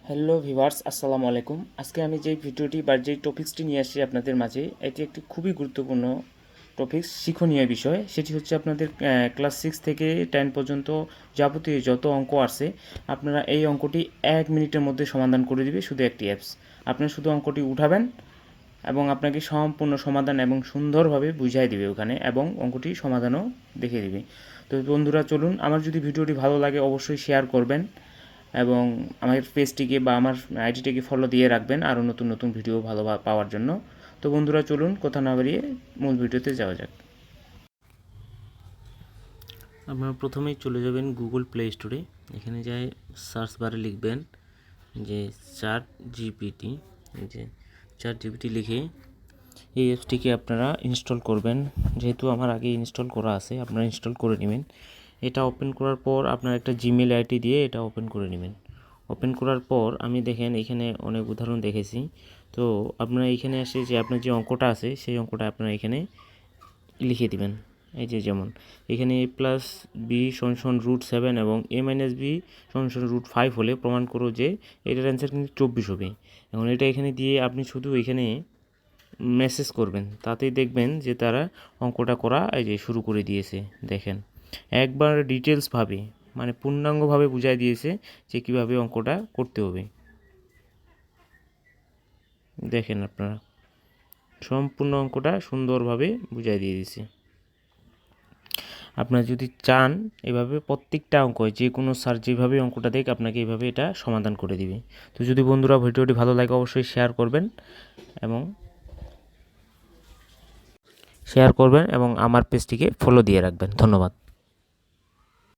Hello viewers, আসসালামু আলাইকুম। আজকে আমি যে ভিডিওটি বা যে টপিক্সটি নিয়ে আসছি আপনাদের মাঝে, এটি একটি খুবই গুরুত্বপূর্ণ টপিক্স, শিক্ষণীয় বিষয়। সেটি হচ্ছে আপনাদের ক্লাস 6 থেকে 10 পর্যন্ত যাবতীয় যত অঙ্ক আছে, আপনারা এই অঙ্কটি 1 মিনিটের মধ্যে সমাধান করে দিবে শুধু একটি অ্যাপস। আপনি শুধু অঙ্কটি উঠাবেন এবং আপনাকে সম্পূর্ণ সমাধান এবং সুন্দরভাবে বুঝাই দিবে ওখানে, এবং অঙ্কটি সমাধানও দেখিয়ে দিবে। তো বন্ধুরা, চলুন, আমার যদি ভিডিওটি ভালো লাগে অবশ্যই শেয়ার করবেন এবং আমার পেজটিকে বা আমার আইডিটিকে ফলো দিয়ে রাখবেন আরও নতুন নতুন ভিডিও ভালো পাওয়ার জন্য। তো বন্ধুরা, চলুন কথা না বাড়িয়ে মূল ভিডিওতে যাওয়া যাক। আপনারা প্রথমেই চলে যাবেন গুগল প্লে স্টোরে। এখানে যাই সার্চ বারে লিখবেন যে চ্যাট জিপিটি। এই যে চ্যাট জিপিটি লিখে এই অ্যাপসটিকে আপনারা ইনস্টল করবেন। যেহেতু আমার আগে ইনস্টল করা আছে, আপনারা ইনস্টল করে নেবেন। এটা ওপেন করার পর আপনার একটা জিমেল আইডি দিয়ে এটা ওপেন করে নেবেন। ওপেন করার পর আমি দেখেন এখানে অনেক উদাহরণ দেখেছি। তো আপনারা এখানে এসে যে আপনার যে অঙ্কটা আছে সেই অঙ্কটা আপনারা এখানে লিখে দিবেন। এই যে যেমন এখানে a প্লাস বি সমান √7 এবং a মাইনাস বি সমান √5 হলে প্রমাণ করো যে এটার অ্যান্সার কিন্তু 24 হবে। এখন এটা এখানে দিয়ে আপনি শুধু এখানে মেসেজ করবেন, তাতেই দেখবেন যে তারা অঙ্কটা করা এই যে শুরু করে দিয়েছে। দেখেন একবার ডিটেলসভাবে মানে পূর্ণাঙ্গভাবে বুঝাই দিয়েছে যে কীভাবে অঙ্কটা করতে হবে। দেখেন আপনারা সম্পূর্ণ অঙ্কটা সুন্দরভাবে বুঝাই দিয়ে দিয়েছে। আপনারা যদি চান এভাবে প্রত্যেকটা অঙ্ক যে কোনো স্যার যেভাবে অঙ্কটা দেখ আপনাকে এইভাবে এটা সমাধান করে দিবে। তো যদি বন্ধুরা ভিডিওটি ভালো লাগে অবশ্যই শেয়ার করবেন এবং আমার পেজটিকে ফলো দিয়ে রাখবেন। ধন্যবাদ।